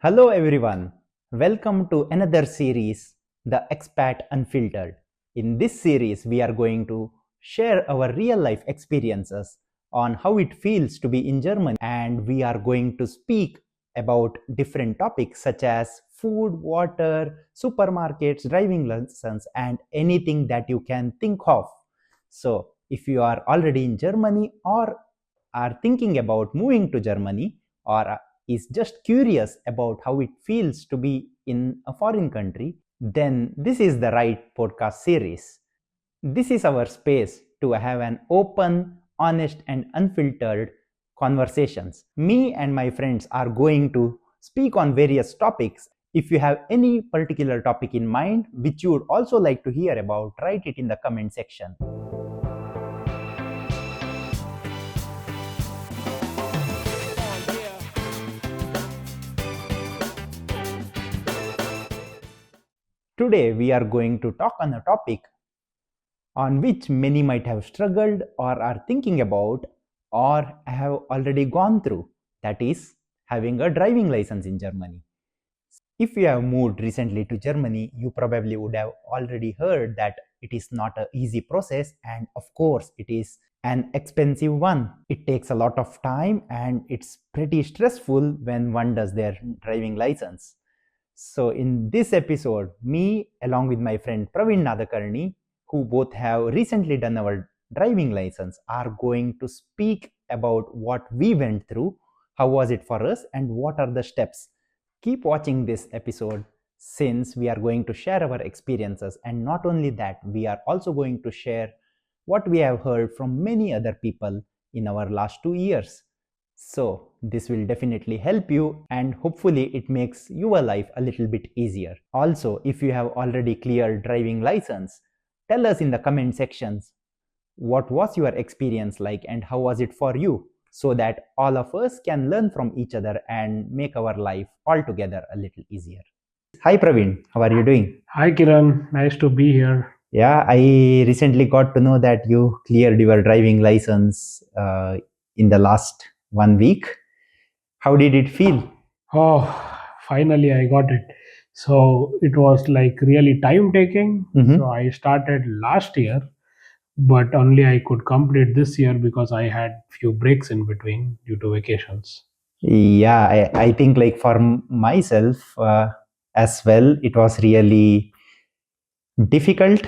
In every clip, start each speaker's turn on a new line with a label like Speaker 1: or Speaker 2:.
Speaker 1: Hello everyone. Welcome to another series, The Expat Unfiltered. In this series, we are going to share our real life experiences on how it feels to be in Germany, and we are going to speak about different topics such as food, water, supermarkets, driving lessons, and anything that you can think of. So, if you are already in Germany or are thinking about moving to Germany or is just curious about how it feels to be in a foreign country, then this is the right podcast series. This is our space to have an open, honest, and unfiltered conversations. Me and my friends are going to speak on various topics. If you have any particular topic in mind which you would also like to hear about, write it in the comment section. Today we are going to talk on a topic on which many might have struggled or are thinking about or have already gone through, that is, having a driving license in Germany. If you have moved recently to Germany, you probably would have already heard that it is not an easy process, and of course, it is an expensive one. It takes a lot of time and it's pretty stressful when one does their driving license. So, in this episode, me along with my friend Praveen Nadakarni, who both have recently done our driving license, are going to speak about what we went through, how was it for us, and what are the steps. Keep watching this episode since we are going to share our experiences, and not only that, we are also going to share what we have heard from many other people in our last 2 years. So, this will definitely help you and hopefully it makes your life a little bit easier. Also, if you have already cleared driving license, tell us in the comment sections what was your experience like and how was it for you, so that all of us can learn from each other and make our life altogether a little easier. Hi Praveen, how are you doing?
Speaker 2: Hi Kiran, nice to be here.
Speaker 1: Yeah, I recently got to know that you cleared your driving license in the last 1 week. How did it feel?
Speaker 2: Oh, finally I got it. So it was like really time taking. So
Speaker 1: Mm-hmm.
Speaker 2: I started last year, but only I could complete this year because I had few breaks in between due to vacations.
Speaker 1: Yeah, I think like for myself as well, it was really difficult.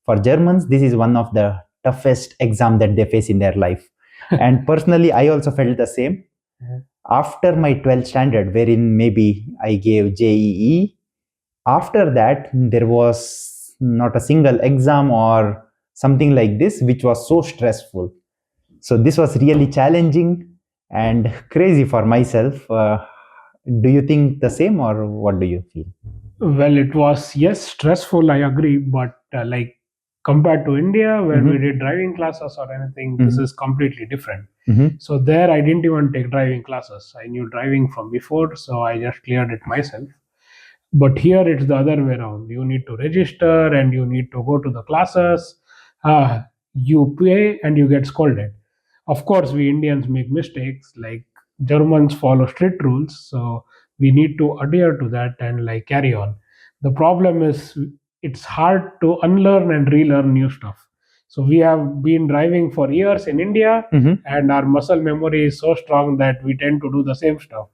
Speaker 1: For Germans, this is one of the toughest exam that they face in their life. And personally, I also felt the same.
Speaker 2: Mhm.
Speaker 1: After my 12th standard, wherein maybe I gave JEE, after that, there was not a single exam or something like this which was so stressful. So this was really challenging and crazy for myself. Do you think the same, or what do you feel?
Speaker 2: Well, it was, yes, stressful, I agree, but like compared to India, where we
Speaker 1: Mm-hmm.
Speaker 2: did driving classes or anything, this
Speaker 1: Mm-hmm.
Speaker 2: is completely different.
Speaker 1: Mm-hmm.
Speaker 2: So there, I didn't even take driving classes. I knew driving from before, so I just cleared it myself. But here, it's the other way around. You need to register and you need to go to the classes. You pay and you get scolded. Of course, we Indians make mistakes. Like Germans follow strict rules, so we need to adhere to that and like carry on. The problem is it's hard to unlearn and relearn new stuff. So we have been driving for years in India,
Speaker 1: Mm-hmm.
Speaker 2: and our muscle memory is so strong that we tend to do the same stuff.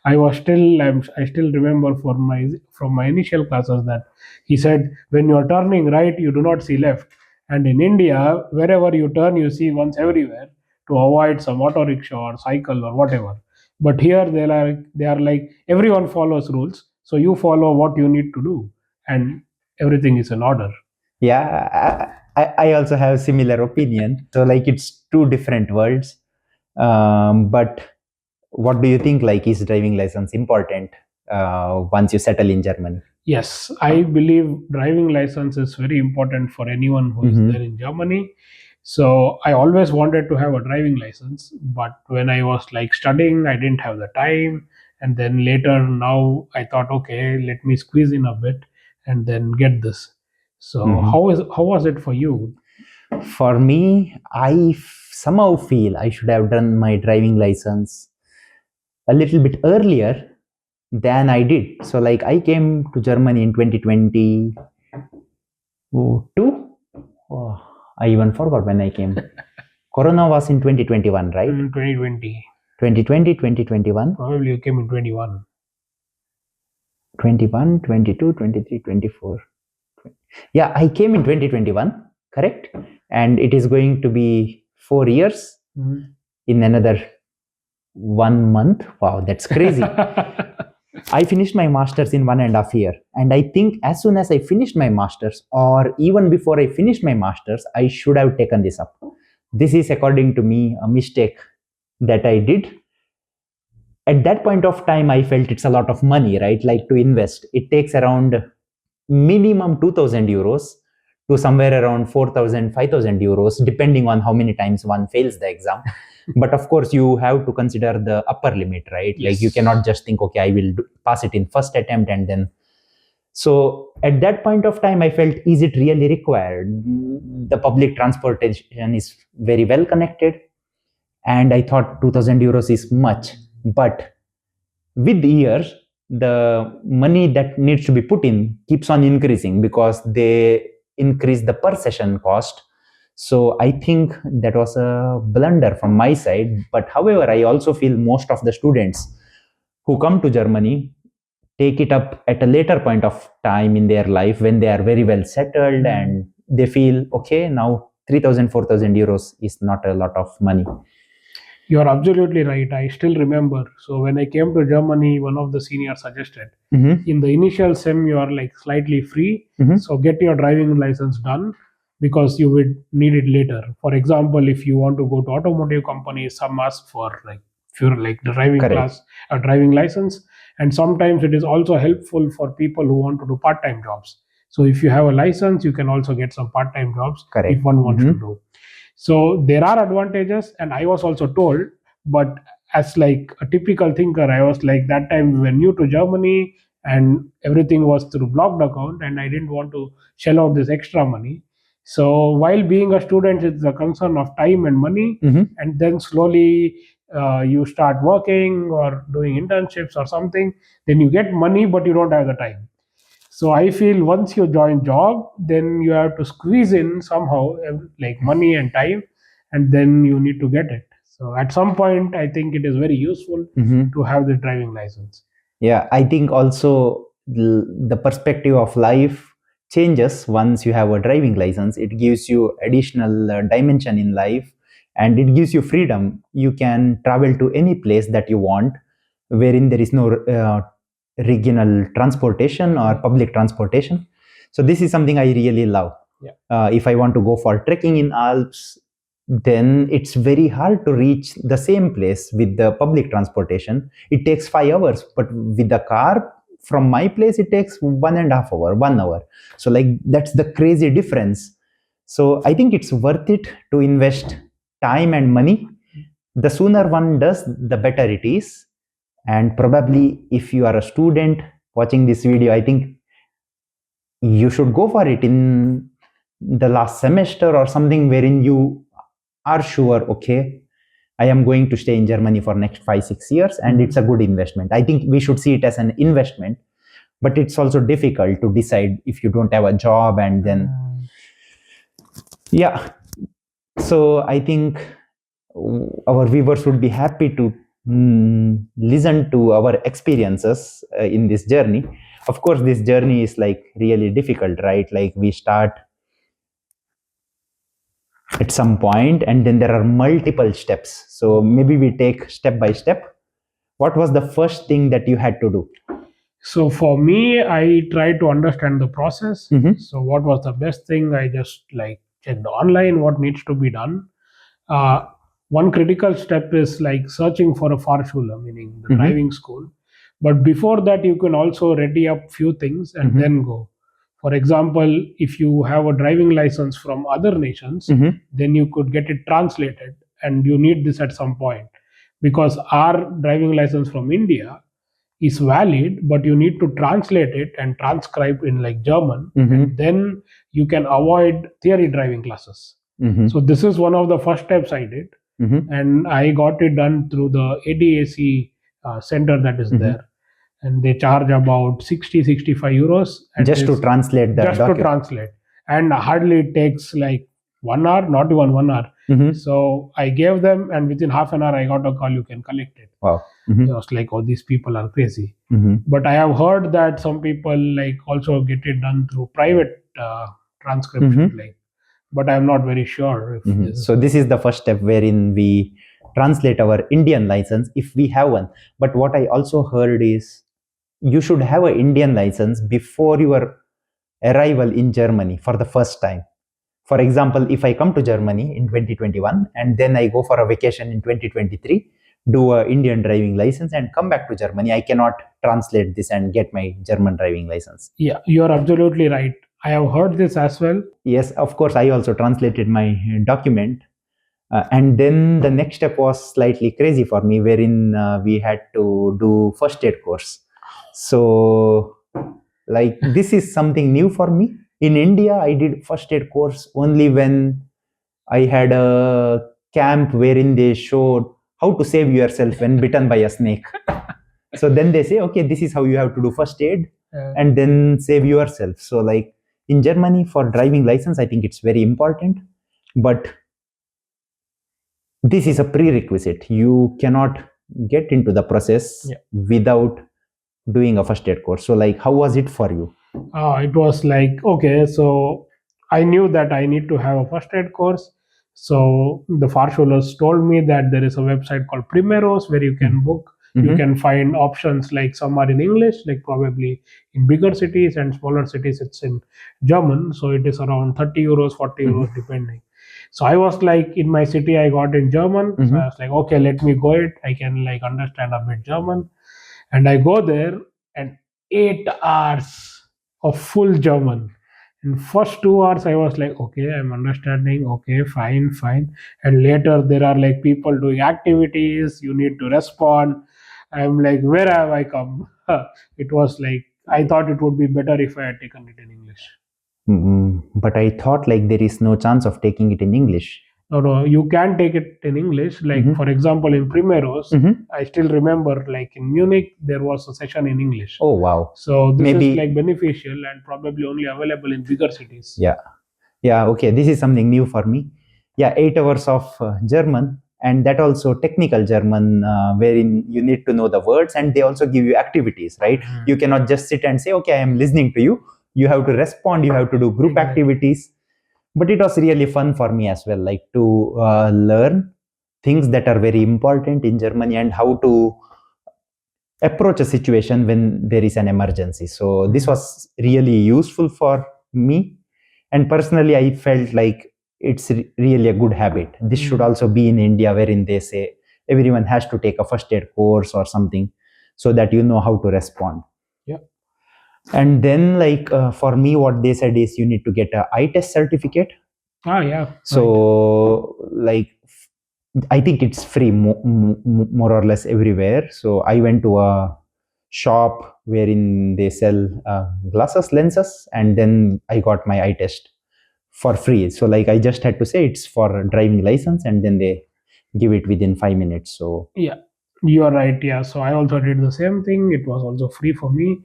Speaker 2: I still remember from my initial classes that he said when you are turning right, you do not see left. And in India, wherever you turn, you see once everywhere to avoid some auto rickshaw or cycle or whatever. But here they are like everyone follows rules, so you follow what you need to do, and everything is in order.
Speaker 1: Yeah, I also have similar opinion. So like it's two different worlds. But what do you think? Like, is driving license important once you settle in Germany?
Speaker 2: Yes, I believe driving license is very important for anyone who is there
Speaker 1: Mm-hmm.
Speaker 2: in Germany. So I always wanted to have a driving license, but when I was like studying, I didn't have the time. And then later, now I thought, okay, let me squeeze in a bit and then get this. So
Speaker 1: Mm-hmm.
Speaker 2: how was it for you?
Speaker 1: For me, somehow feel I should have done my driving license a little bit earlier, than I did. So like I came to Germany in 2022. Oh, I even forgot when I came. Corona was in 2021, right?
Speaker 2: 2020.
Speaker 1: 2020, 2021.
Speaker 2: Probably you came in 21.
Speaker 1: 21, 22, 23, 24. Yeah, I came in 2021, correct? And it is going to be 4 years in another 1 month. Wow, that's crazy. I finished my master's in 1.5 years. And I think as soon as I finished my master's, or even before I finished my master's, I should have taken this up. This is, according to me, a mistake that I did. At that point of time, I felt it's a lot of money, right? Like to invest. It takes around minimum 2000 euros to somewhere around 4000, 5000 euros, depending on how many times one fails the exam. But of course, you have to consider the upper limit, right?
Speaker 2: Yes.
Speaker 1: Like you cannot just think, okay, I will pass it in first attempt and then. So at that point of time, I felt, is it really required? The public transportation is very well connected. And I thought 2000 euros is much. But with the years, the money that needs to be put in keeps on increasing because they increase the per session cost. So I think that was a blunder from my side. But however, I also feel most of the students who come to Germany take it up at a later point of time in their life when they are very well settled and they feel, okay, now 3000, 4000 euros is not a lot of money.
Speaker 2: You are absolutely right. I still remember. So when I came to Germany, one of the seniors suggested in the initial sem you are like slightly free. So get your driving license done because you would need it later. For example, if you want to go to automotive companies, some ask for like the driving
Speaker 1: Correct.
Speaker 2: class or driving license, and sometimes it is also helpful for people who want to do part-time jobs. So if you have a license, you can also get some part-time jobs.
Speaker 1: Correct.
Speaker 2: If one wants to do. So there are advantages, and I was also told, but as like a typical thinker, I was like, that time we were new to Germany and everything was through blocked account, and I didn't want to shell out this extra money. So while being a student, it's a concern of time and money, and then slowly you start working or doing internships or something, then you get money, but you don't have the time. So I feel once you join job, then you have to squeeze in somehow like money and time, and then you need to get it. So at some point, I think it is very useful to have the driving license.
Speaker 1: Yeah, I think also the perspective of life changes once you have a driving license. It gives you additional dimension in life, and it gives you freedom. You can travel to any place that you want, wherein there is no regional transportation or public transportation. So this is something I really love.
Speaker 2: Yeah.
Speaker 1: If I want to go for trekking in Alps, then it's very hard to reach the same place with the public transportation. It takes 5 hours, but with the car from my place, it takes 1.5 hours, 1 hour. So like that's the crazy difference. So I think it's worth it to invest time and money. The sooner one does, the better it is. And probably if you are a student watching this video, I think you should go for it in the last semester or something, wherein you are sure, okay, I am going to stay in Germany for next 5-6 years, and it's a good investment. I think we should see it as an investment, but it's also difficult to decide if you don't have a job and then yeah. So I think our viewers would be happy to listen to our experiences in this journey. Of course, this journey is like really difficult, right? Like we start at some point and then there are multiple steps. So maybe we take step by step. What was the first thing that you had to do?
Speaker 2: So for me, I tried to understand the process. So what was the best thing? I just like checked online what needs to be done. One critical step is like searching for a Fahrschule, meaning the driving school. But before that, you can also ready up few things and then go. For example, if you have a driving license from other nations, then you could get it translated, and you need this at some point because our driving license from India is valid, but you need to translate it and transcribe in like German, and then you can avoid theory driving classes. So this is one of the first steps I did, and I got it done through the ADAC center that is there. and they charge about 60-65 euros and
Speaker 1: just to translate the
Speaker 2: just to
Speaker 1: document.
Speaker 2: translate, and hardly it takes like 1 hour, not even 1 hour.
Speaker 1: Mhm.
Speaker 2: So I gave them, and within half an hour I got a call, you can collect it.
Speaker 1: Wow.
Speaker 2: I
Speaker 1: Mhm.
Speaker 2: was like, oh, these people are crazy.
Speaker 1: Mhm.
Speaker 2: But I have heard that some people like also get it done through private transcription,
Speaker 1: Mhm.
Speaker 2: like, but I'm not very sure if
Speaker 1: Mhm.
Speaker 2: this is.
Speaker 1: So this is the first step wherein we translate our Indian license if we have one. But what I also heard is you should have an Indian license before your arrival in Germany for the first time. For example, if I come to Germany in 2021 and then I go for a vacation in 2023, do a Indian driving license and come back to Germany, I cannot translate this and get my German driving license.
Speaker 2: Yeah, you are absolutely right. I have heard this as well.
Speaker 1: Yes, of course, I also translated my document. And then the next step was slightly crazy for me, wherein we had to do first aid course. So, like, this is something new for me. In India, I did first aid course only when I had a camp wherein they showed how to save yourself when bitten by a snake. So then they say, okay, this is how you have to do first aid and then save yourself. So, like, in Germany, for driving license, I think it's very important. But this is a prerequisite. You cannot get into the process without doing a first aid course. So, like, how was it for you?
Speaker 2: It was like, okay, so I knew that I need to have a first aid course. So the Farshulas told me that there is a website called Primeros where you can book. You
Speaker 1: Mhm.
Speaker 2: can find options, like some are in English, like probably in bigger cities, and smaller cities it's in German. So it is around 30 euros, 40 euros, depending. So I was like, in my city, I got in German. So I was like, okay, let me go it. I can like understand a bit German. And I go there, and 8 hours of full German. In first 2 hours, I was like, okay, I'm understanding. Okay, fine, fine. And later, there are like people doing activities. You need to respond. I'm like, where have I come? It was like, I thought it would be better if I had taken it in English.
Speaker 1: But I thought like there is no chance of taking it in English.
Speaker 2: No, you can take it in English. Like, for example, in Primeros, I still remember, like in Munich, there was a session in English.
Speaker 1: Oh wow.
Speaker 2: So this
Speaker 1: Maybe
Speaker 2: is like beneficial and probably only available in bigger cities.
Speaker 1: yeah. Yeah, okay. This is something new for me. Yeah, 8 hours of German, and that also technical German, wherein you need to know the words, and they also give you activities, right? You cannot just sit and say, okay, I am listening to you. You have to respond, you have to do group
Speaker 2: Exactly.
Speaker 1: activities. But it was really fun for me as well, like to learn things that are very important in Germany and how to approach a situation when there is an emergency. So this was really useful for me, and personally I felt like it's really a good habit. This should also be in India, wherein they say everyone has to take a first aid course or something so that you know how to respond.
Speaker 2: Yeah.
Speaker 1: And then like for me what they said is you need to get a eye test certificate.
Speaker 2: Yeah.
Speaker 1: So like I think it's free more or less everywhere. So I went to a shop wherein they sell glasses, lenses, and then I got my eye test for free. So like I just had to say it's for a driving license, and then they give it within 5 minutes. So
Speaker 2: Yeah, you are right. Yeah. So I also did the same thing. It was also free for me.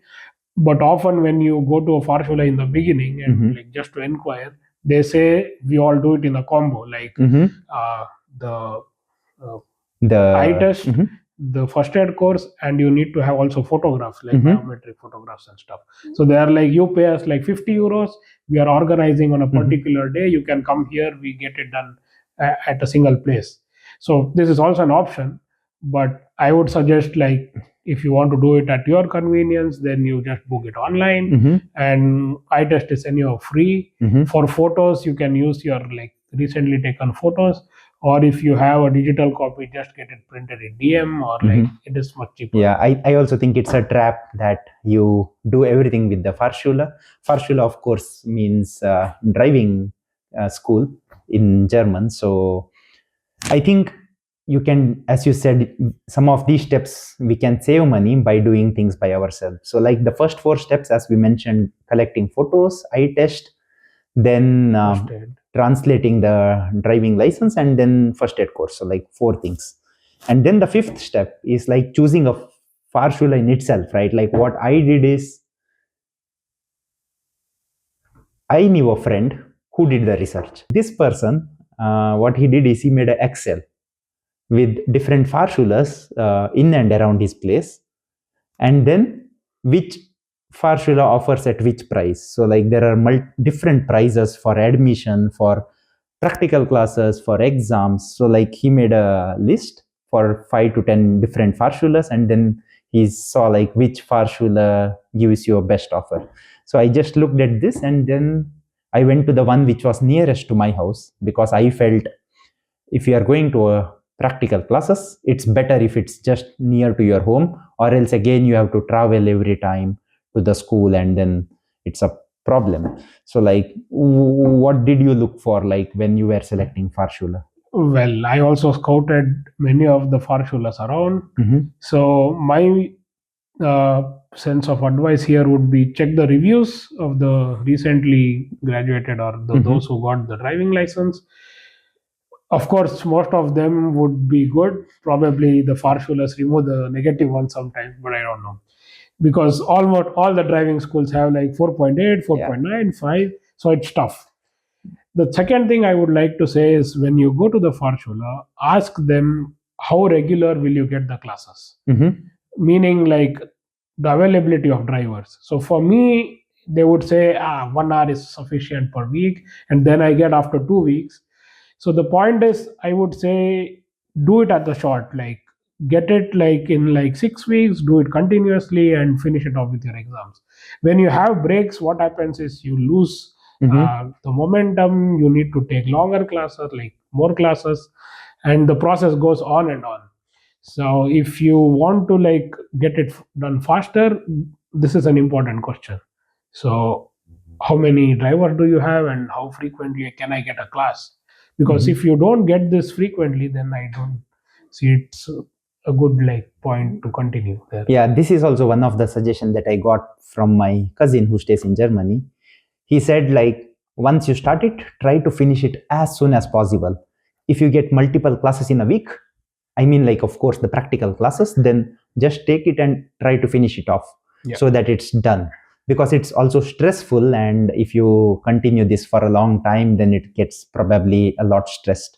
Speaker 2: But often when you go to a Farshula in the beginning and like just to inquire, they say we all do it in a combo, like the
Speaker 1: the
Speaker 2: eye test, the first aid course, and you need to have also photographs, like biometric photographs and stuff. So they are like, you pay us like 50 euros. We are organizing on a particular day. You can come here. We get it done at a single place. So this is also an option, but I would suggest, like, if you want to do it at your convenience, then you just book it online. And eye test is anyhow free. For photos, you can use your like recently taken photos, or if you have a digital copy, just get it printed in DM, or like it is much cheaper.
Speaker 1: Yeah, I also think it's a trap that you do everything with the Fahrschule. Fahrschule, of course, means driving school in German. So I think you can, as you said, some of these steps we can save money by doing things by ourselves. So like the first 4 steps, as we mentioned, collecting photos, eye test, then
Speaker 2: First aid.
Speaker 1: translating the driving license, and then first aid course. So like 4 things. And then the 5th step is like choosing a Fahrschule in itself, right? Like what I did is I knew a friend who did the research. This person, what he did is he made an Excel with different Fahrschulas in and around his place, and then which Farshula offers at which price. So like there are different prices for admission, for practical classes, for exams. So like he made a list for 5 to 10 different Farshulas, and then he saw like which Farshula gives you a best offer. So I just looked at this, and then I went to the one which was nearest to my house, because I felt if you are going to a practical classes, it's better if it's just near to your home, or else again you have to travel every time to the school, and then it's a problem. So like what did you look for like when you were selecting Farshula?
Speaker 2: Well, I also scouted many of the Farshulas around. So my sense of advice here would be check the reviews of the recently graduated or those who got the driving license. Of course, most of them would be good. Probably the Farshulas remove the negative ones sometimes, but I don't know. Because almost all the driving schools have like 4.8, 4.9, 5. So it's tough. The second thing I would like to say is when you go to the Farshula, ask them how regular will you get the classes. Meaning like the availability of drivers. So for me, they would say 1 hour is sufficient per week, and then I get after 2 weeks. So the point is, I would say do it at the short, like get it like in like 6 weeks, do it continuously, and finish it off with your exams. When you have breaks, what happens is you lose the momentum. You need to take longer classes, like more classes, and the process goes on and on. So if you want to like get it done faster, this is an important question. So how many drivers do you have, and how frequently can I get a class? Because if you don't get this frequently, then I don't see it's a good like point to continue there.
Speaker 1: Yeah, this is also one of the suggestions that I got from my cousin who stays in Germany. He said like once you start it, try to finish it as soon as possible. If you get multiple classes in a week, I mean like of course the practical classes, then just take it and try to finish it off so that it's done, because it's also stressful, and if you continue this for a long time, then it gets probably a lot stressed.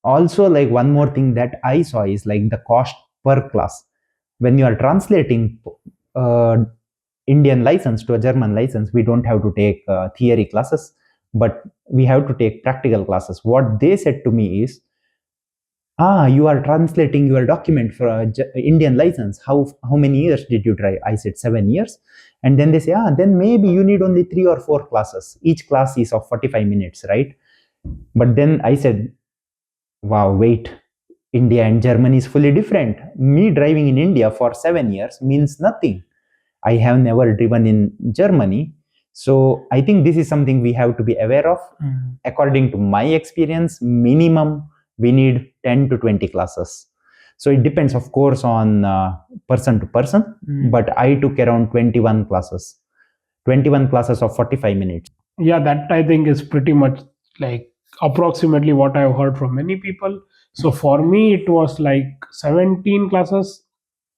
Speaker 1: Also, like one more thing that I saw is like the cost per class. When you are translating uh, Indian license to a German license, we don't have to take theory classes, but we have to take practical classes. What they said to me is, you are translating your document for a Indian license. How many years did you try? I said 7 years. And then they say, then maybe you need only 3 or 4 classes. Each class is of 45 minutes, right? But then I said, wow, wait, India and Germany is fully different. Me driving in India for 7 years means nothing. I have never driven in Germany. So I think this is something we have to be aware of. According to my experience, minimum we need 10 to 20 classes. So it depends, of course, on person to person, but I took around 21 classes. 21 classes of 45 minutes.
Speaker 2: Yeah, that I think is pretty much like approximately what I've heard from many people. So for me, it was like 17 classes.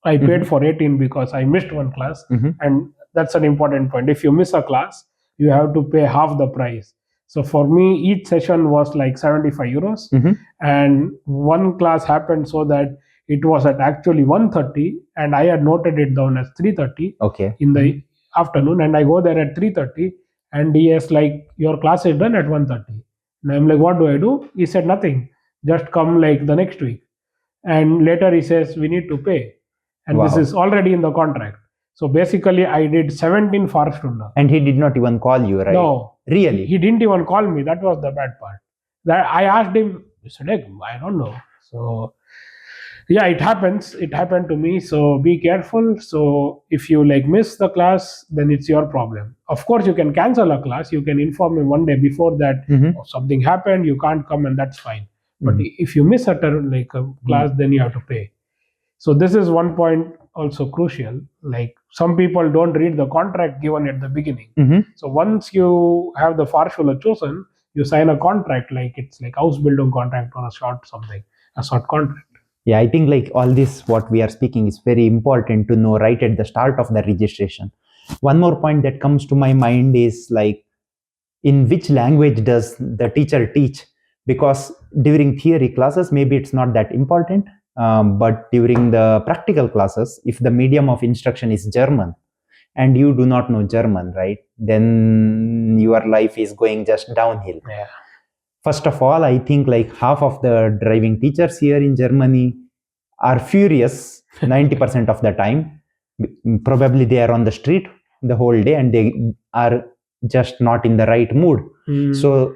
Speaker 2: I paid for 18 because I missed one class, and that's an important point. If you miss a class, you have to pay half the price. So for me, each session was like 75 euros, and one class happened so that it was at actually 1:30, and I had noted it down as 3:30 in the afternoon, and I go there at 3:30, and he is like, your class is done at 1:30, and I'm like, what do I do? He said nothing, just come like the next week. And later he says we need to pay, and this is already in the contract. So basically I did 17 Fahrstunden.
Speaker 1: And he did not even call you, right?
Speaker 2: No,
Speaker 1: really,
Speaker 2: he didn't even call me. That was the bad part. That I asked him, he said, "Hey, I don't know." So yeah, it happens. It happened to me. So be careful. So if you like miss the class, then it's your problem. Of course, you can cancel a class. You can inform me one day before that something happened. You can't come, and that's fine. But if you miss a class, then you have to pay. So this is one point also crucial. Like some people don't read the contract given at the beginning. So once you have the Farshula chosen, you sign a contract like it's like house building contract or a short something, a short contract.
Speaker 1: Yeah, I think like all this, what we are speaking is very important to know right at the start of the registration. One more point that comes to my mind is like, in which language does the teacher teach? Because during theory classes, maybe it's not that important. But during the practical classes, if the medium of instruction is German and you do not know German, right, then your life is going just downhill.
Speaker 2: Yeah.
Speaker 1: First of all, I think like half of the driving teachers here in Germany are furious 90% of the time. Probably they are on the street the whole day and they are just not in the right mood. So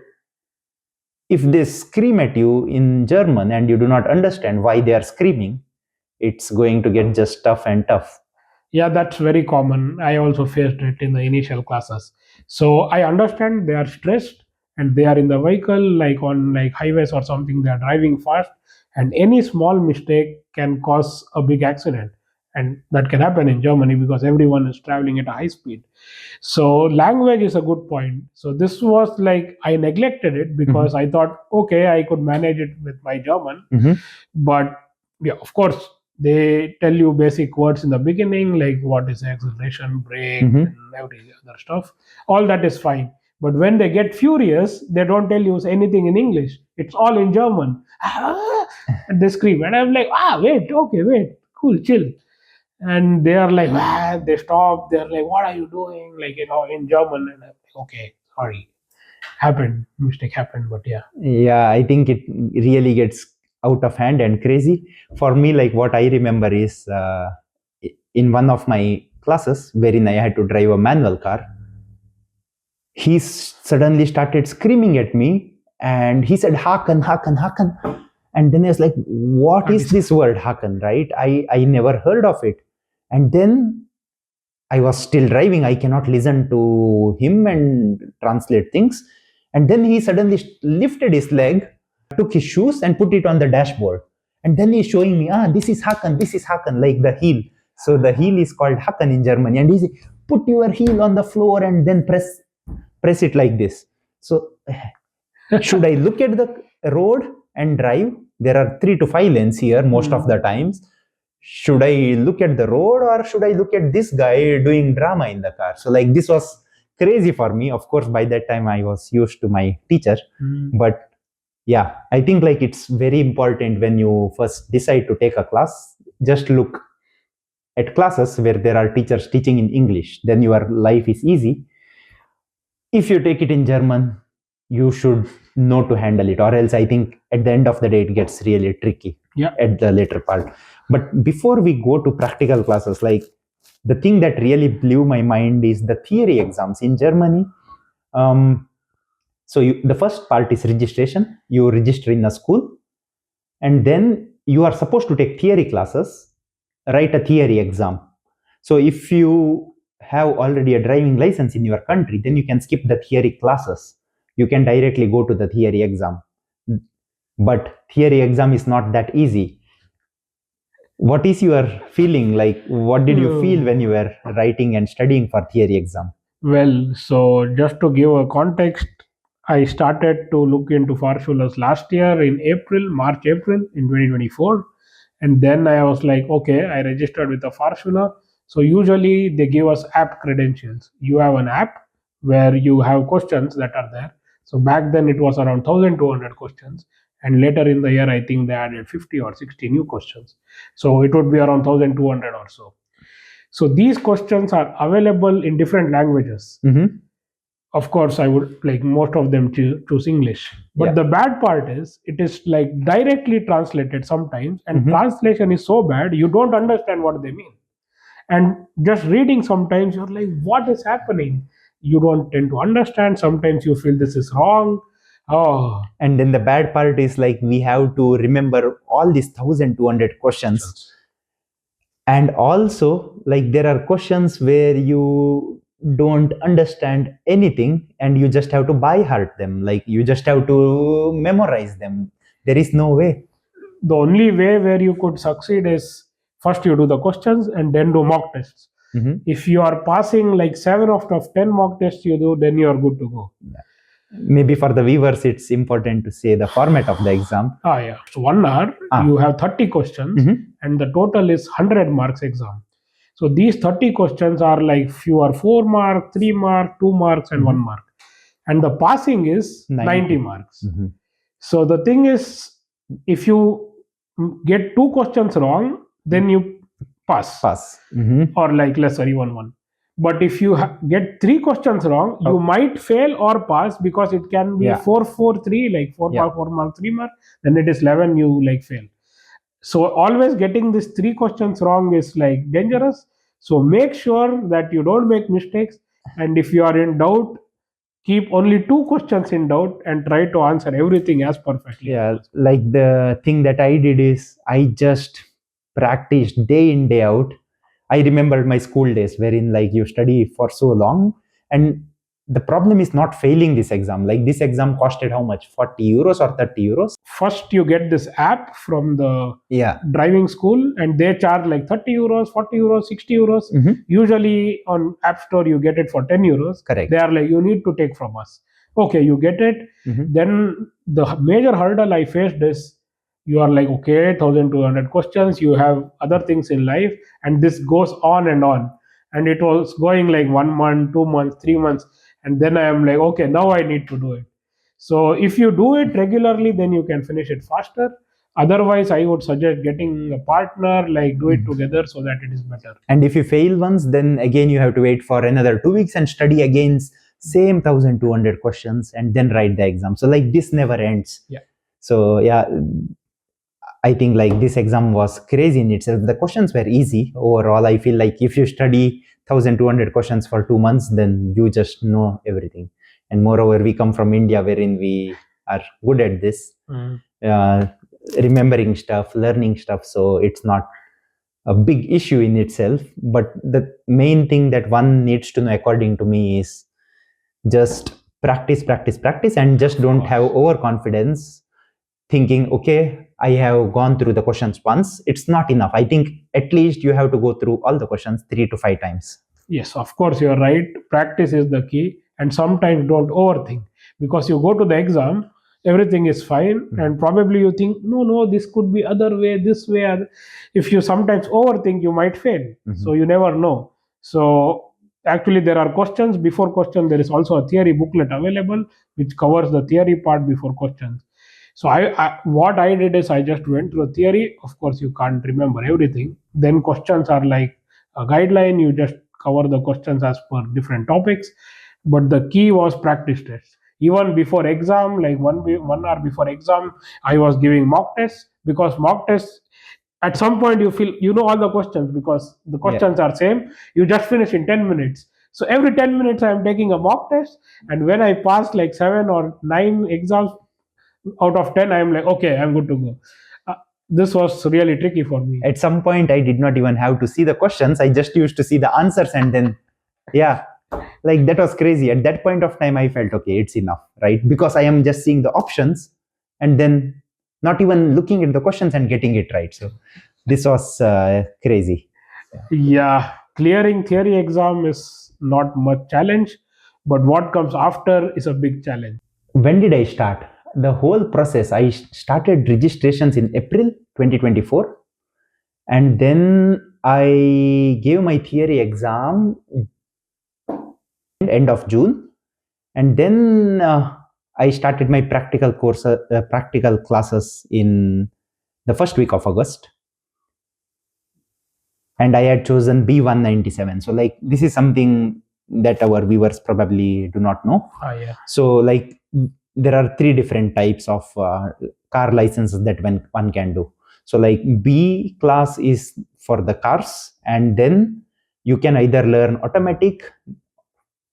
Speaker 1: if they scream at you in German and you do not understand why they are screaming, it's going to get just tough and tough.
Speaker 2: Yeah, that's very common. I also faced it in the initial classes. So I understand they are stressed and they are in the vehicle, like on like highways or something, they are driving fast, and any small mistake can cause a big accident. And that can happen in Germany because everyone is traveling at a high speed. So language is a good point. So this was like I neglected it because I thought, okay, I could manage it with my German. But yeah, of course, they tell you basic words in the beginning, like what is acceleration, brake, and every other stuff. All that is fine. But when they get furious, they don't tell you anything in English. It's all in German. And they scream. And I'm like, wait, okay, wait, cool, chill. And they are like, they stop. They're like, what are you doing? Like, in German. And I'm like, okay, sorry. Happened. Mistake happened. But yeah.
Speaker 1: Yeah, I think it really gets out of hand and crazy. For me, like what I remember is in one of my classes wherein I had to drive a manual car, he suddenly started screaming at me and he said, Hakan, Hakan, Hakan. And then I was like, what is this word, Hakan, right? I never heard of it. And then I was still driving. I cannot listen to him and translate things. And then he suddenly lifted his leg, took his shoes and put it on the dashboard. And then he's showing me, this is Hakan, like the heel. So the heel is called Hakan in Germany. And he said, put your heel on the floor and then press it like this. So should I look at the road and drive? There are 3 to 5 lanes here most of the times. Should I look at the road or should I look at this guy doing drama in the car? So like this was crazy for me. Of course, by that time I was used to my teacher. But yeah, I think like it's very important when you first decide to take a class, just look at classes where there are teachers teaching in English. Then your life is easy. If you take it in German, you should know to handle it, or else I think at the end of the day it gets really tricky at the later part. But before we go to practical classes, like the thing that really blew my mind is the theory exams in Germany. So the first part is registration. You register in a school, and then you are supposed to take theory classes, write a theory exam. So if you have already a driving license in your country, then you can skip the theory classes. You can directly go to the theory exam. But theory exam is not that easy. What is your feeling like? What did you feel when you were writing and studying for theory exam?
Speaker 2: Well, so just to give a context, I started to look into Farshulas last year in March, April in 2024. And then I was like, okay, I registered with the Farshula. So usually they give us app credentials. You have an app where you have questions that are there. So back then it was around 1200 questions. And later in the year, I think they added 50 or 60 new questions. So it would be around 1200 or so. So these questions are available in different languages. Of course, I would like most of them choose English. But the bad part is it is like directly translated sometimes, and translation is so bad you don't understand what they mean. And just reading sometimes you're like, what is happening? You don't tend to understand. Sometimes you feel this is wrong. Oh,
Speaker 1: And then the bad part is like we have to remember all these 1200 questions. And also like there are questions where you don't understand anything and you just have to by heart them, like you just have to memorize them. There is no way.
Speaker 2: the only way where you could succeed is first you do the questions and then do mock tests. If you are passing like 7 out of 10 mock tests you do, then you are good to go.
Speaker 1: Maybe for the viewers, it's important to say the format of the exam.
Speaker 2: Yeah. So 1 hour, you have 30 questions, and the total is 100 marks exam. So these 30 questions are like few are 4 mark, 3 mark, 2 marks, and 1 mark. And the passing is 90 marks. So the thing is, if you get 2 questions wrong, then you pass. Or like lesser, even 1. But if you get 3 questions wrong, you might fail or pass, because it can be 4-4-3, like 4 mark, 4 mark, 3 mark. Then it is 11, you like fail. So always getting these 3 questions wrong is like dangerous. So make sure that you don't make mistakes. And if you are in doubt, keep only 2 questions in doubt and try to answer everything as perfectly.
Speaker 1: Yeah, like the thing that I did is I just practiced day in, day out. I remembered my school days wherein like you study for so long, and the problem is not failing this exam. Like this exam costed how much? 40 euros or 30 euros?
Speaker 2: First, you get this app from the
Speaker 1: Yeah.
Speaker 2: driving school, and they charge like 30 euros, 40 euros, 60 euros. Usually on App Store, you get it for 10 euros.
Speaker 1: Correct.
Speaker 2: They are like, you need to take from us. Okay, you get it. Then the major hurdle I faced is, you are like, okay, 1200 questions, you have other things in life, and this goes on and on. And it was going like 1 month, 2 months, 3 months. And then I am like, okay, now I need to do it. So if you do it regularly, then you can finish it faster. Otherwise, I would suggest getting a partner, like do it together so that it is better.
Speaker 1: And if you fail once, then again you have to wait for another 2 weeks and study again same 1200 questions and then write the exam. So like this never ends.
Speaker 2: Yeah.
Speaker 1: So yeah, I think like this exam was crazy in itself. The questions were easy overall. I feel like if you study 1200 questions for 2 months, then you just know everything. And moreover, we come from India, wherein we are good at this, remembering stuff, learning stuff. So it's not a big issue in itself. But the main thing that one needs to know, according to me, is just practice, practice, practice, and just don't have overconfidence, thinking, okay, I have gone through the questions once. It's not enough. I think at least you have to go through all the questions 3 to 5 times.
Speaker 2: Yes, of course, you're right. Practice is the key. And sometimes don't overthink, because you go to the exam, everything is fine, and probably you think, no, this could be other way, this way. If you sometimes overthink, you might fail. So you never know. So actually, there are questions. Before question, there is also a theory booklet available, which covers the theory part before questions. So what I did is I just went through theory. Of course, you can't remember everything. Then questions are like a guideline. You just cover the questions as per different topics. But the key was practice tests. Even before exam, like 1 hour before exam, I was giving mock tests, because mock tests, at some point you feel you know all the questions, because the questions are same. You just finish in 10 minutes. So every 10 minutes I am taking a mock test, and when I passed like 7 or 9 exams out of 10, I am like, okay, I'm good to go. This was really tricky for me.
Speaker 1: At some point, I did not even have to see the questions. I just used to see the answers, and then, like that was crazy. At that point of time, I felt, okay, it's enough, right? Because I am just seeing the options and then not even looking at the questions and getting it right. So this was crazy.
Speaker 2: Yeah, clearing theory exam is not much challenge, but what comes after is a big challenge.
Speaker 1: When did I start? The whole process, I started registrations in April 2024, and then I gave my theory exam end of June, and then I started my practical classes in the first week of August, and I had chosen B197. So like this is something that our viewers probably do not know. So like there are 3 different types of car licenses that one can do. So like B class is for the cars, and then you can either learn automatic,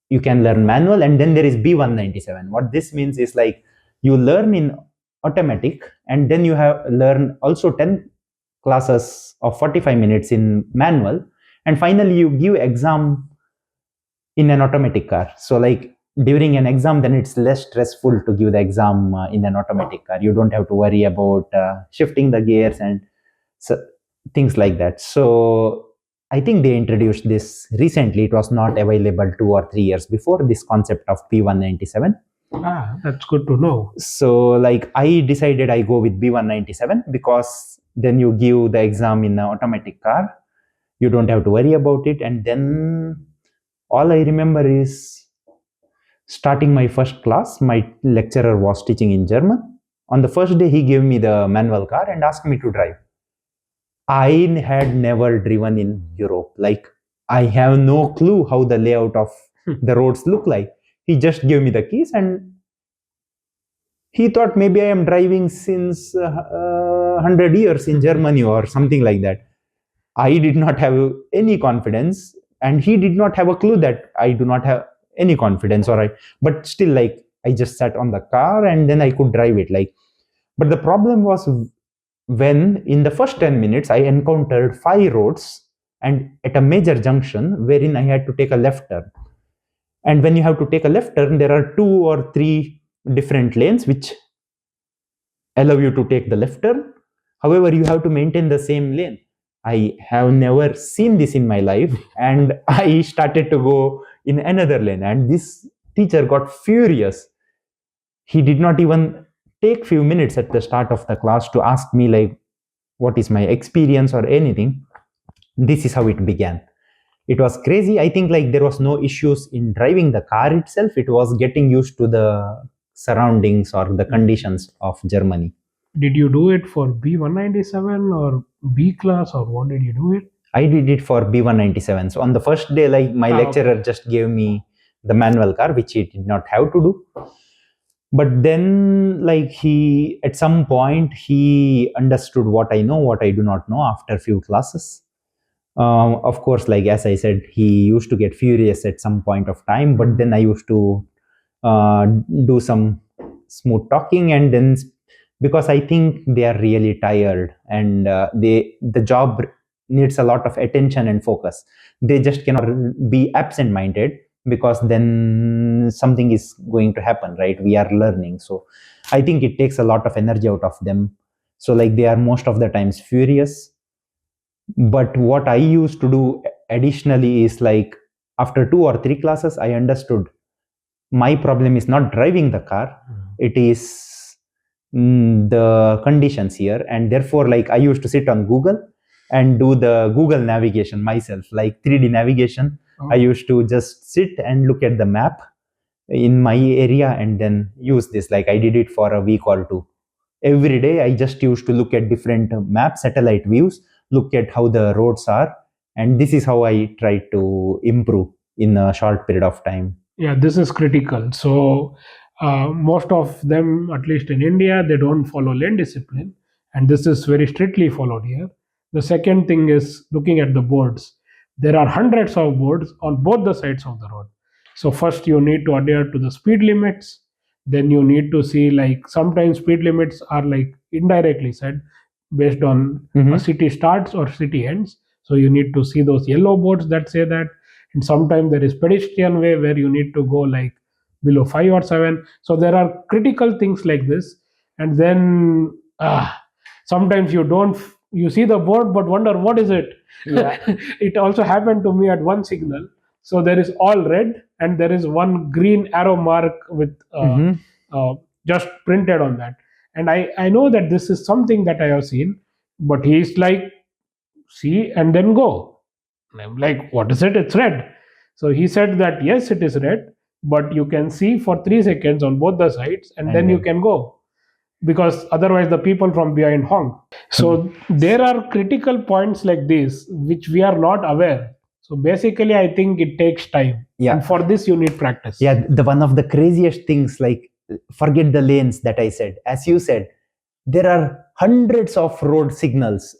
Speaker 1: you can learn manual, and then there is B197. What this means is like you learn in automatic, and then you have learn also 10 classes of 45 minutes in manual, and finally you give exam in an automatic car. So like during an exam, then it's less stressful to give the exam in an automatic car. You don't have to worry about shifting the gears and so, things like that. So I think they introduced this recently. It was not available 2 or 3 years before, this concept of P197.
Speaker 2: That's good to know.
Speaker 1: So like I decided I go with B197 because then you give the exam in an automatic car. You don't have to worry about it. And then all I remember is starting my first class. My lecturer was teaching in German. On the first day, he gave me the manual car and asked me to drive. I had never driven in Europe. Like I have no clue how the layout of the roads look like. He just gave me the keys and he thought maybe I am driving since 100 years in Germany or something like that. I did not have any confidence, and he did not have a clue that I do not have any confidence. But still, like I just sat on the car and then I could drive it. Like, but the problem was when in the first 10 minutes I encountered 5 roads and at a major junction wherein I had to take a left turn. And when you have to take a left turn, there are 2 or 3 different lanes which allow you to take the left turn. However, you have to maintain the same lane. I have never seen this in my life, and I started to go in another lane. And this teacher got furious. He did not even take few minutes at the start of the class to ask me like what is my experience or anything. This is how it began. It was crazy. I think like there was no issues in driving the car itself. It was getting used to the surroundings or the conditions of Germany.
Speaker 2: Did you do it for B197 or B class, or what did you do it?
Speaker 1: I did it for B197. So on the first day, like my lecturer just gave me the manual car, which he did not have to do. But then, like he, at some point, he understood what I know, what I do not know after a few classes. Of course, like as I said, he used to get furious at some point of time, but then I used to uh, do some smooth talking, and then because I think they are really tired and the job needs a lot of attention and focus. They just cannot be absent minded because then something is going to happen, right? We are learning, so I think it takes a lot of energy out of them. So like they are most of the times furious. But what I used to do additionally is like after 2 or 3 classes, I understood my problem is not driving the car, it is the conditions here. And therefore, like I used to sit on Google and do the Google navigation myself, like 3D navigation. I used to just sit and look at the map in my area and then use this. Like I did it for a week or two. Every day I just used to look at different map satellite views, look at how the roads are, and this is how I try to improve in a short period of time.
Speaker 2: Yeah, this is critical. So, most of them, at least in India, they don't follow lane discipline, and this is very strictly followed here. The second thing is looking at the boards. There are hundreds of boards on both the sides of the road. So, first you need to adhere to the speed limits. Then you need to see, like, sometimes speed limits are like indirectly said based on a city starts or city ends. So you need to see those yellow boards that say that. And sometimes there is pedestrian way where you need to go like below 5 or 7. So there are critical things like this. And then sometimes you see the board but wonder what is it.
Speaker 1: Yeah.
Speaker 2: It also happened to me at one signal. So there is all red and there is one green arrow mark with just printed on that. And I know that this is something that I have seen, but he's like, see and then go. And I'm like, what is it? It's red. So he said that yes, it is red, but you can see for 3 seconds on both the sides and then you can go, because otherwise the people from behind honk. So there are critical points like this which we are not aware. So basically, I think it takes time.
Speaker 1: Yeah.
Speaker 2: And for this, you need practice.
Speaker 1: Yeah, the one of the craziest things, like forget the lanes that I said. As you said, there are hundreds of road signals,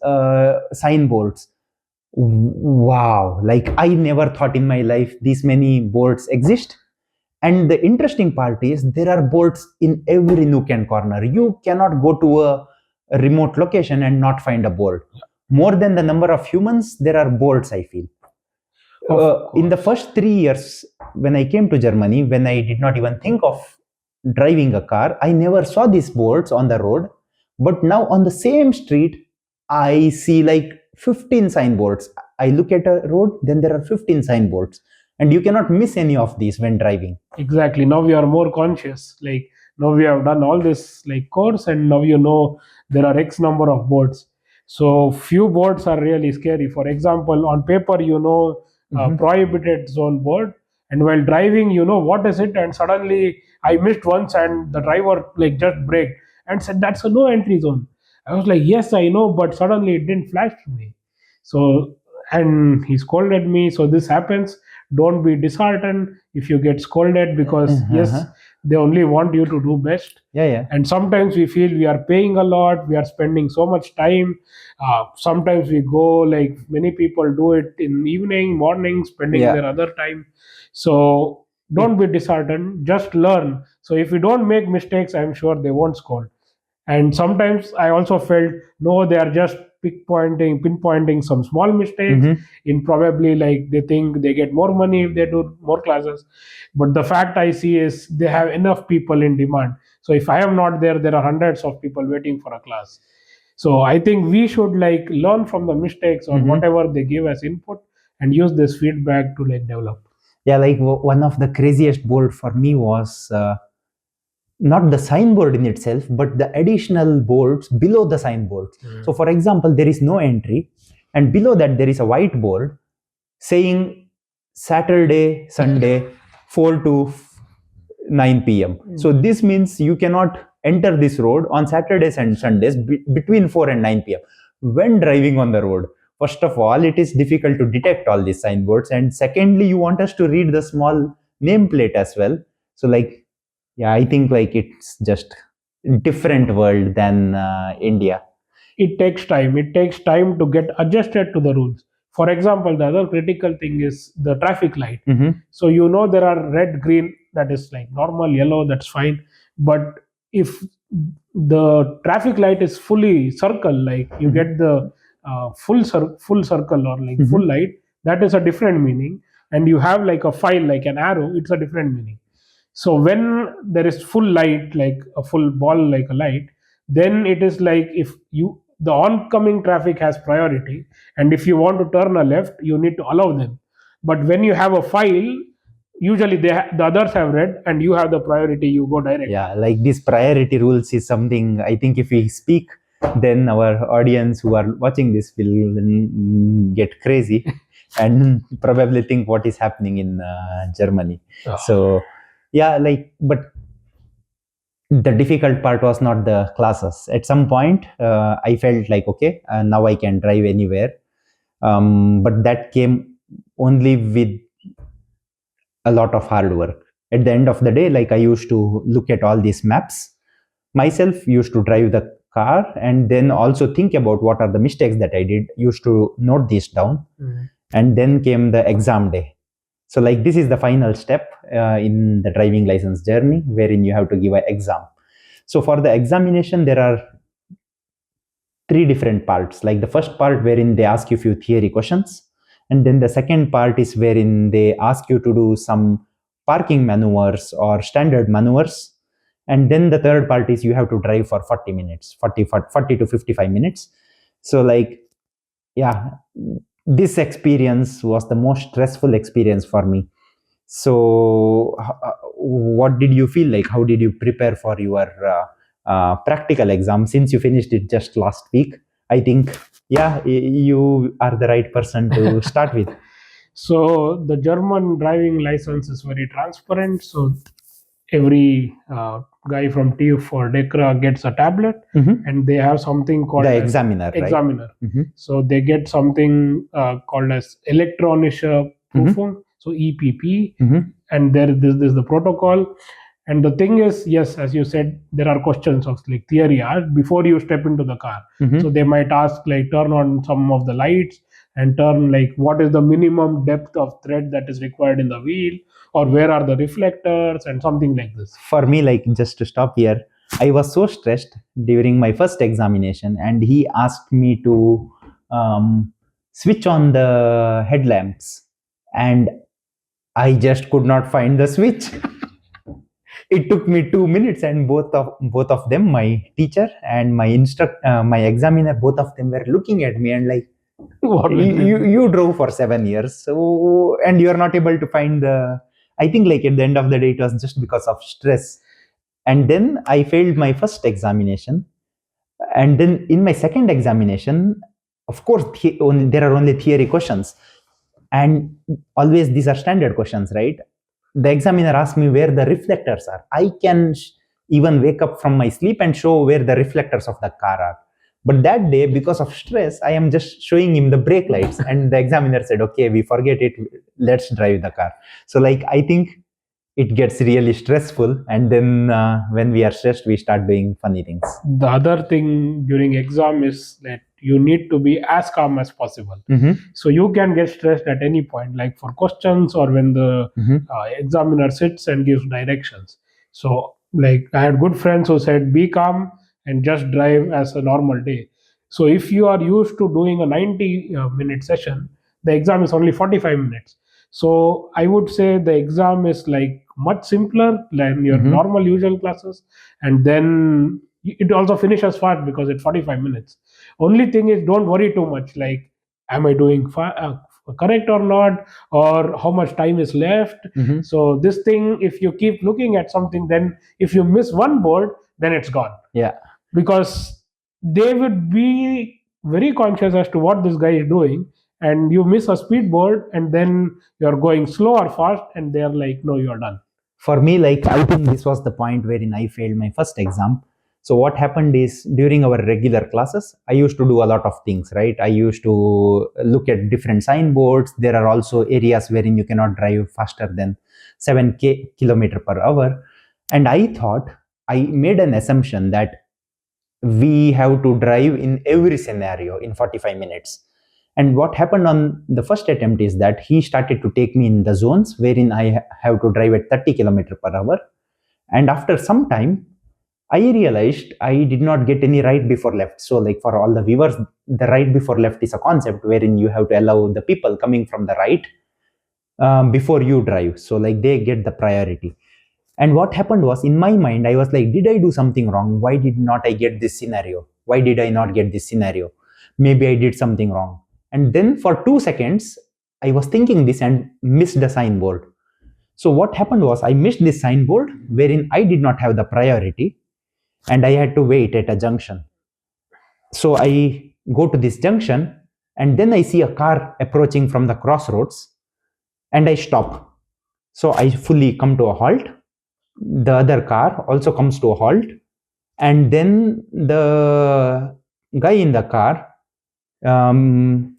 Speaker 1: signboards. Wow, like I never thought in my life these many boards exist. And the interesting part is there are boards in every nook and corner. You cannot go to a remote location and not find a board. More than the number of humans, there are boards, I feel. In the first 3 years, when I came to Germany, when I did not even think of driving a car, I never saw these boards on the road. But now on the same street, I see like 15 signboards. I look at a road, then there are 15 signboards. and you cannot miss any of these when driving.
Speaker 2: Exactly. Now we are more conscious. Like now we have done all this like course, and now there are X number of boards. So few boards are really scary. For example, on paper prohibited zone board, and while driving what is it, and suddenly I missed once, and the driver like just braked and said that's a no entry zone. I was like, yes, I know, but suddenly it didn't flash to me. So and he scolded me. So this happens. Don't be disheartened if you get scolded, because yes, they only want you to do best.
Speaker 1: Yeah.
Speaker 2: And sometimes we feel we are paying a lot, we are spending so much time. Sometimes we go, like many people do it in evening, morning, spending
Speaker 1: Yeah.
Speaker 2: their other time. So don't be disheartened, just learn. So if you don't make mistakes, I'm sure they won't scold. And sometimes I also felt, no, they are just pinpointing some small mistakes. In probably like they think they get more money if they do more classes. But the fact I see is they have enough people in demand. So if I am not there, there are hundreds of people waiting for a class. So I think we should like learn from the mistakes or whatever they give as input, and use this feedback to like develop.
Speaker 1: Yeah, like one of the craziest board for me was not the signboard in itself, but the additional boards below the signboards. So for example, there is no entry, and below that there is a whiteboard saying Saturday, Sunday, 4 to 9 p.m. So this means you cannot enter this road on Saturdays and Sundays between 4 and 9 p.m. When driving on the road, first of all, it is difficult to detect all these signboards, and secondly, you want us to read the small nameplate as well. So like, yeah, I think like it's just different world than India.
Speaker 2: It takes time. It takes time to get adjusted to the rules. For example, the other critical thing is the traffic light. So there are red, green, that is like normal, yellow, that's fine. But if the traffic light is fully circle, like you get the full circle or like full light, that is a different meaning. And you have like a file, like an arrow, it's a different meaning. So when there is full light, like a full ball, like a light, then it is like if the oncoming traffic has priority, and if you want to turn a left, you need to allow them. But when you have a file, usually the others have red and you have the priority, you go direct.
Speaker 1: Yeah, like this priority rules is something I think if we speak, then our audience who are watching this will get crazy and probably think what is happening in Germany. So yeah, like, but the difficult part was not the classes. At some point, I felt like, okay, now I can drive anywhere. But that came only with a lot of hard work. At the end of the day, like I used to look at all these maps myself, used to drive the car, and then also think about what are the mistakes that I did, used to note this down. And then came the exam day. So like this is the final step in the driving license journey, wherein you have to give an exam. So for the examination, there are three different parts. Like the first part wherein they ask you few theory questions, and then the second part is wherein they ask you to do some parking maneuvers or standard maneuvers, and then the third part is you have to drive for 40 minutes, 40 to 55 minutes. So like, yeah, this experience was the most stressful experience for me. So what did you feel like? How did you prepare for your practical exam, since you finished it just last week? I think, yeah, you are the right person to start with.
Speaker 2: So the German driving license is very transparent. So every guy from TÜV or DEKRA gets a tablet, and they have something called
Speaker 1: The examiner, right?
Speaker 2: examiner. So they get something called as elektronische Prüfung, so EPP, and this is the protocol. And the thing is, yes, as you said, there are questions of like theory asked before you step into the car. So they might ask like turn on some of the lights, and turn like what is the minimum depth of thread that is required in the wheel, or where are the reflectors, and something like this.
Speaker 1: For me, like, just to stop here, I was so stressed during my first examination, and he asked me to switch on the headlamps, and I just could not find the switch. It took me 2 minutes, and both of them, my teacher and my examiner, both of them were looking at me and like,
Speaker 2: What will
Speaker 1: You drove for 7 years, so and you are not able to find the. I think like at the end of the day, it was just because of stress. And then I failed my first examination, and then in my second examination, of course, there are only theory questions, and always these are standard questions, right? The examiner asked me where the reflectors are. I can even wake up from my sleep and show where the reflectors of the car are. But that day, because of stress, I am just showing him the brake lights, and the examiner said, "Okay, we forget it. Let's drive the car." So, like, I think it gets really stressful, and then when we are stressed, we start doing funny things.
Speaker 2: The other thing during exam is that you need to be as calm as possible.
Speaker 1: Mm-hmm.
Speaker 2: So you can get stressed at any point, like for questions or when the
Speaker 1: Mm-hmm.
Speaker 2: examiner sits and gives directions. So, like, I had good friends who said, be calm and just drive as a normal day. So if you are used to doing a 90-minute session, the exam is only 45 minutes. So I would say the exam is like much simpler than your
Speaker 1: Mm-hmm.
Speaker 2: normal usual classes, and then it also finishes fast because it's 45 minutes. Only thing is, don't worry too much, like, am I doing correct or not, or how much time is left.
Speaker 1: Mm-hmm.
Speaker 2: So this thing, if you keep looking at something, then if you miss one board, then it's gone,
Speaker 1: Yeah.
Speaker 2: because they would be very conscious as to what this guy is doing, and you miss a speed board and then you're going slow or fast, and they're like, no, you're done.
Speaker 1: For me, like, I think this was the point wherein I failed my first exam. So what happened is, during our regular classes, I used to do a lot of things, right? I used to look at different signboards. There are also areas wherein you cannot drive faster than 7 km/h. And I thought, I made an assumption that we have to drive in every scenario in 45 minutes. And what happened on the first attempt is that he started to take me in the zones wherein I have to drive at 30 km/h. And after some time, I realized I did not get any right before left. So, like, for all the viewers, the right before left is a concept wherein you have to allow the people coming from the right before you drive. So, like, they get the priority. And what happened was, in my mind, I was like, did I do something wrong? Why did not I get this scenario? Why did I not get this scenario? Maybe I did something wrong. And then for 2 seconds, I was thinking this and missed the signboard. So what happened was, I missed this signboard wherein I did not have the priority, and I had to wait at a junction. So I go to this junction, and then I see a car approaching from the crossroads, and I stop. So I fully come to a halt. The other car also comes to a halt, and then the guy in the car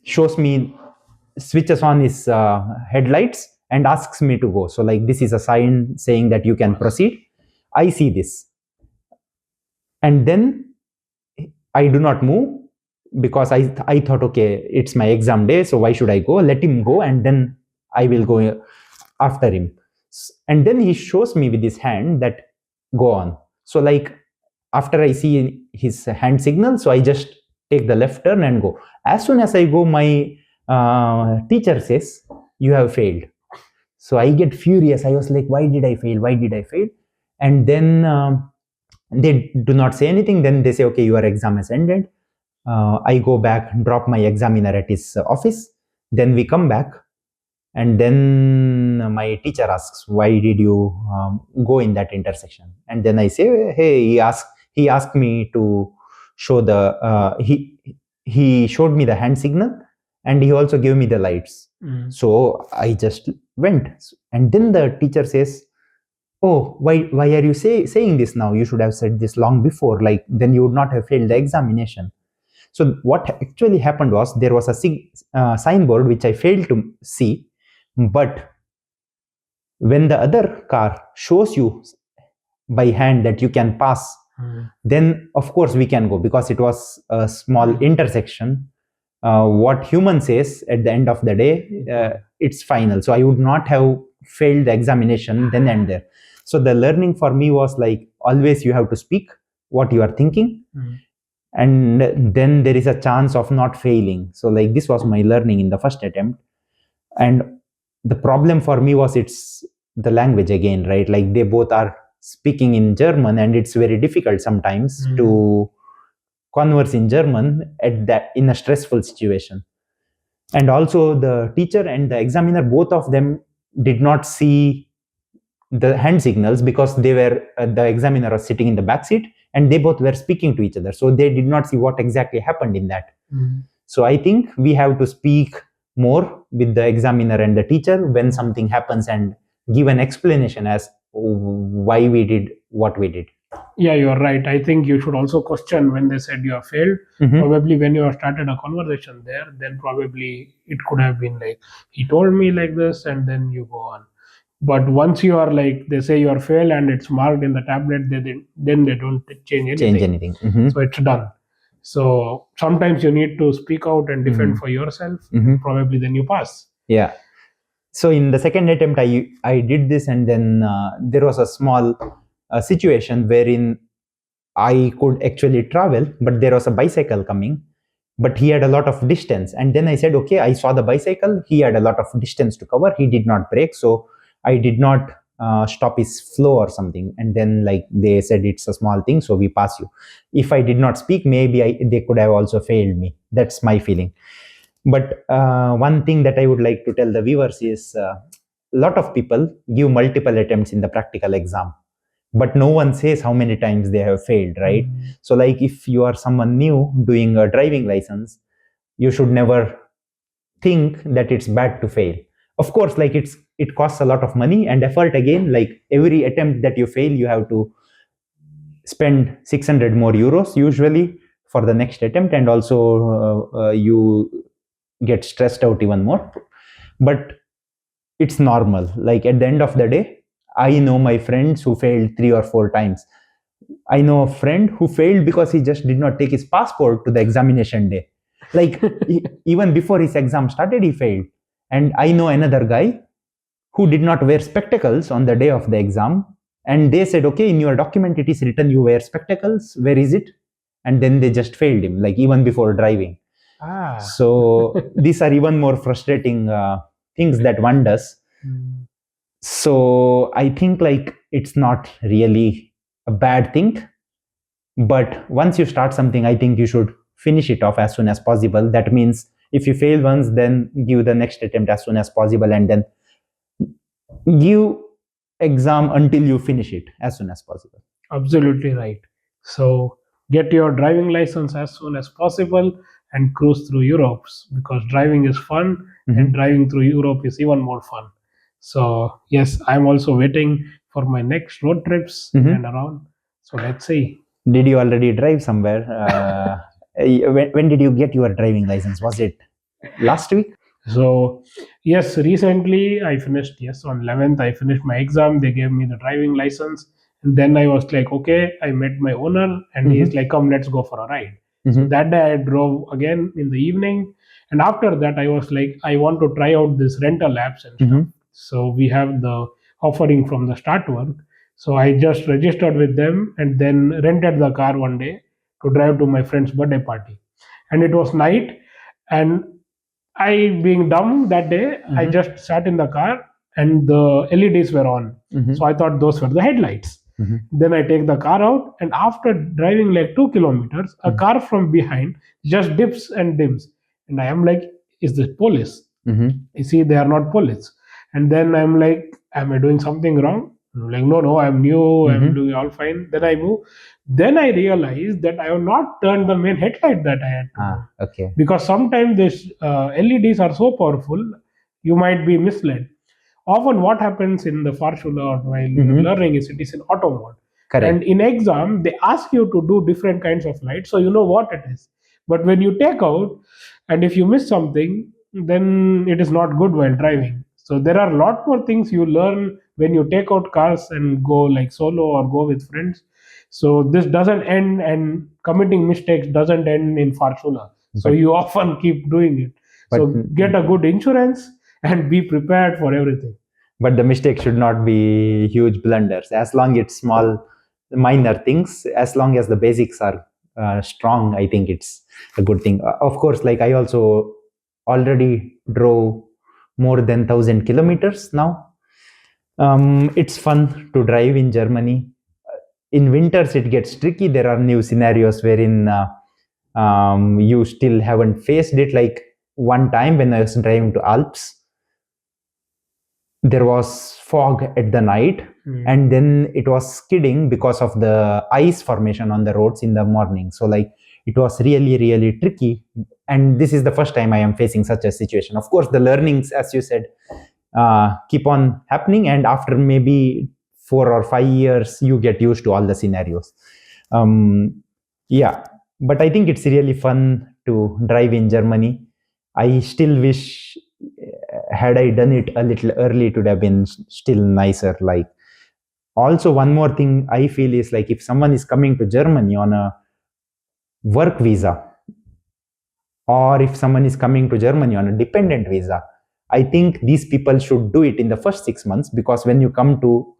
Speaker 1: shows me, switches on his headlights and asks me to go. So, like, this is a sign saying that you can proceed. I see this, and then I do not move, because I thought, okay, it's my exam day, so why should I go? Let him go, and then I will go after him. And then he shows me with his hand that go on. So, like, after I see his hand signal, so I just take the left turn and go. As soon as I go, my teacher says, you have failed. So I get furious. I was like, why did I fail? Why did I fail? And then they do not say anything. Then they say, okay, your exam has ended. I go back, drop my examiner at his office. Then we come back, and then my teacher asks, why did you go in that intersection? And then I say, hey, he asked me to show the he showed me the hand signal, and he also gave me the lights. So I just went. And then the teacher says, oh, why are you saying this now? You should have said this long before, like, then you would not have failed the examination. So what actually happened was, there was a signboard which I failed to see, but when the other car shows you by hand that you can pass, then of course we can go, because it was a small intersection. What human says at the end of the day, it's final. So I would not have failed the examination then and there. So the learning for me was, like, always you have to speak what you are thinking, and then there is a chance of not failing. So, like, this was my learning in the first attempt. And the problem for me was, it's the language again, right? Like, they both are speaking in German, and it's very difficult sometimes to converse in German at that in a stressful situation. And also the teacher and the examiner, both of them did not see the hand signals because they were the examiner was sitting in the back seat and they both were speaking to each other, so they did not see what exactly happened in that. So I think we have to speak more with the examiner and the teacher when something happens and give an explanation as why we did what we did.
Speaker 2: Yeah, you're right. I think you should also question when they said you have failed. Probably when you have started a conversation there, then probably it could have been like, he told me like this, and then you go on. But once you are like, they say you are failed and it's marked in the tablet, then they don't change anything. So it's done. So sometimes you need to speak out and defend for yourself. Probably then you pass.
Speaker 1: Yeah. So in the second attempt, I did this, and then there was a small situation wherein I could actually travel, but there was a bicycle coming, but he had a lot of distance. And then I said, okay, I saw the bicycle. He had a lot of distance to cover. He did not brake, so I did not stop his flow or something. And then like they said, it's a small thing, so we pass you. If I did not speak, maybe they could have also failed me. That's my feeling. But one thing that I would like to tell the viewers is a lot of people give multiple attempts in the practical exam, but no one says how many times they have failed, right? So like if you are someone new doing a driving license, you should never think that it's bad to fail. Of course, like it costs a lot of money and effort. Again, like every attempt that you fail, you have to spend 600 more euros usually for the next attempt, and also you get stressed out even more. But it's normal. Like at the end of the day, I know my friends who failed 3 or 4 times. I know a friend who failed because he just did not take his passport to the examination day. Like even before his exam started, he failed. And I know another guy who did not wear spectacles on the day of the exam. And they said, okay, in your document it is written you wear spectacles. Where is it? And then they just failed him, like even before driving. So these are even more frustrating things that one does. So I think like it's not really a bad thing, but once you start something, I think you should finish it off as soon as possible. That means if you fail once, then give the next attempt as soon as possible, and then give exam until you finish it as soon as possible.
Speaker 2: Absolutely right. So get your driving license as soon as possible and cruise through Europe, because driving is fun and driving through Europe is even more fun. So yes, I'm also waiting for my next road trips and around. So let's see.
Speaker 1: Did you already drive somewhere? When did you get your driving license? Was it last week?
Speaker 2: So yes, recently I finished, yes, on 11th I finished my exam. They gave me the driving license, and then I was like, okay, I met my owner and he's like, come, let's go for a ride. So that day I drove again in the evening, and after that I was like, I want to try out this rental apps and stuff. So we have the offering from the start work. So I just registered with them and then rented the car one day to drive to my friend's birthday party. And it was night, and I, being dumb that day, I just sat in the car and the LEDs were on. So I thought those were the headlights. Then I take the car out, and after driving like 2 kilometers, a car from behind just dips and dims. And I am like, is this police? You see, they are not police. And then I'm like, am I doing something wrong? I'm like, no, I'm new, I'm doing all fine. Then I move. Then I realized that I have not turned the main headlight that I had to do.
Speaker 1: Okay.
Speaker 2: Because sometimes these LEDs are so powerful, you might be misled. Often, what happens in the Fahrschule or while learning is it is in auto mode.
Speaker 1: Correct.
Speaker 2: And in exam, they ask you to do different kinds of lights, so you know what it is. But when you take out, and if you miss something, then it is not good while driving. So there are a lot more things you learn when you take out cars and go like solo or go with friends. So this doesn't end, and committing mistakes doesn't end in Fahrschule. So you often keep doing it. So get a good insurance and be prepared for everything.
Speaker 1: But the mistake should not be huge blunders. As long it's small, minor things, as long as the basics are strong, I think it's a good thing. Of course, like I also already drove more than 1,000 kilometers now. It's fun to drive in Germany. In winters, it gets tricky. There are new scenarios wherein you still haven't faced it. Like one time when I was driving to Alps, there was fog at the night, and then it was skidding because of the ice formation on the roads in the morning. So like it was really, really tricky. And this is the first time I am facing such a situation. Of course, the learnings, as you said, keep on happening, and after maybe 4 or 5 years, you get used to all the scenarios. Yeah, but I think it's really fun to drive in Germany. I still wish, had I done it a little early, it would have been still nicer. Like, also one more thing I feel is like if someone is coming to Germany on a work visa, or if someone is coming to Germany on a dependent visa, I think these people should do it in the first 6 months, because when you come to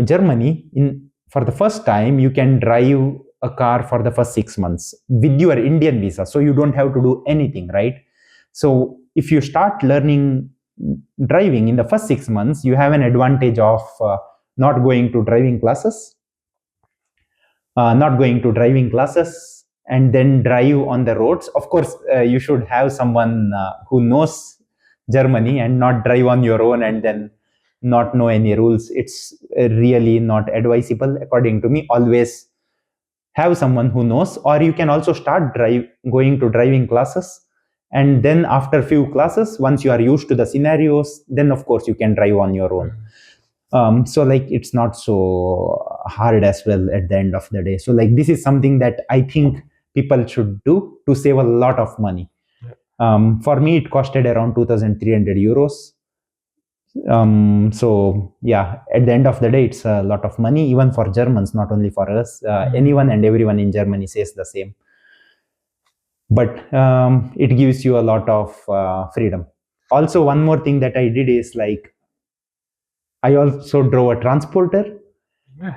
Speaker 1: Germany in for the first time, you can drive a car for the first 6 months with your Indian visa, so you don't have to do anything, right? So if you start learning driving in the first 6 months, you have an advantage of not going to driving classes, and then drive on the roads. Of course, you should have someone who knows Germany and not drive on your own and then not know any rules. It's really not advisable, according to me. Always have someone who knows, or you can also start going to driving classes, and then after few classes, once you are used to the scenarios, then of course you can drive on your own. So like it's not so hard as well at the end of the day. So like this is something that I think people should do to save a lot of money. For me, it costed around 2,300 euros. So yeah, at the end of the day, it's a lot of money, even for Germans, not only for us. Anyone and everyone in Germany says the same. But it gives you a lot of freedom. Also, one more thing that I did is like I also drove a transporter.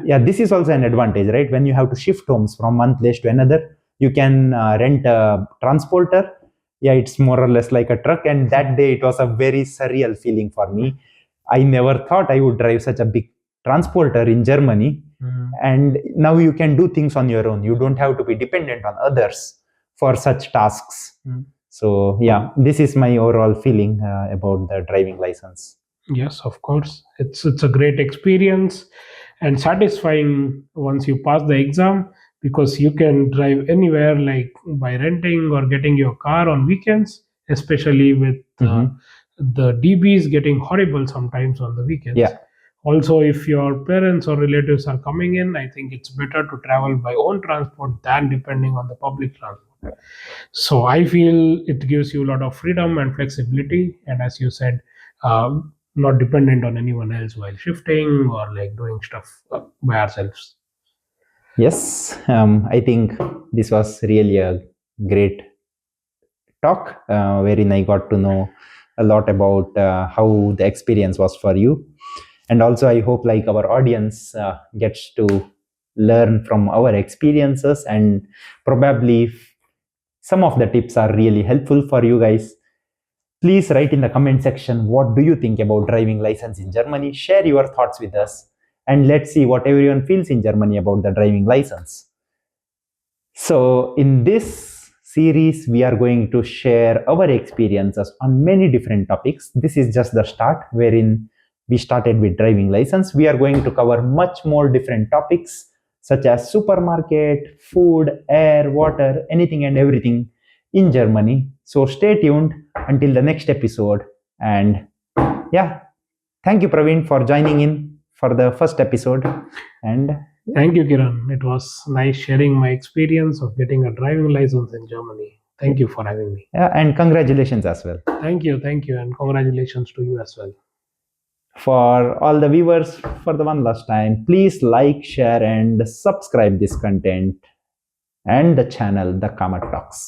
Speaker 1: Yeah, this is also an advantage, right? When you have to shift homes from one place to another, you can rent a transporter. Yeah, it's more or less like a truck. And that day, it was a very surreal feeling for me. I never thought I would drive such a big transporter in Germany. And now you can do things on your own. You don't have to be dependent on others for such tasks. So yeah, this is my overall feeling about the driving license.
Speaker 2: Yes, of course. It's a great experience and satisfying once you pass the exam, because you can drive anywhere, like by renting or getting your car on weekends, especially with the DBs getting horrible sometimes on the weekends.
Speaker 1: Yeah.
Speaker 2: Also, if your parents or relatives are coming in, I think it's better to travel by own transport than depending on the public transport. So I feel it gives you a lot of freedom and flexibility, and as you said, not dependent on anyone else while shifting or like doing stuff by ourselves.
Speaker 1: Yes, I think this was really a great talk, wherein I got to know a lot about how the experience was for you. And also, I hope like our audience gets to learn from our experiences, and probably some of the tips are really helpful for you guys. Please write in the comment section, what do you think about driving license in Germany? Share your thoughts with us, and let's see what everyone feels in Germany about the driving license. So in this series, we are going to share our experiences on many different topics. This is just the start, wherein we started with driving license. We are going to cover much more different topics, such as supermarket, food, air, water, anything and everything in Germany. So stay tuned until the next episode. And yeah, thank you, Praveen, for joining in for the first episode. And
Speaker 2: Thank you, Kiran. It was nice sharing my experience of getting a driving license in Germany. Thank you for having me.
Speaker 1: yeah, and congratulations as well.
Speaker 2: Thank you, and congratulations to you as well.
Speaker 1: For all the viewers, for the one last time, please like, share, and subscribe this content and the channel, The Kamat Talks.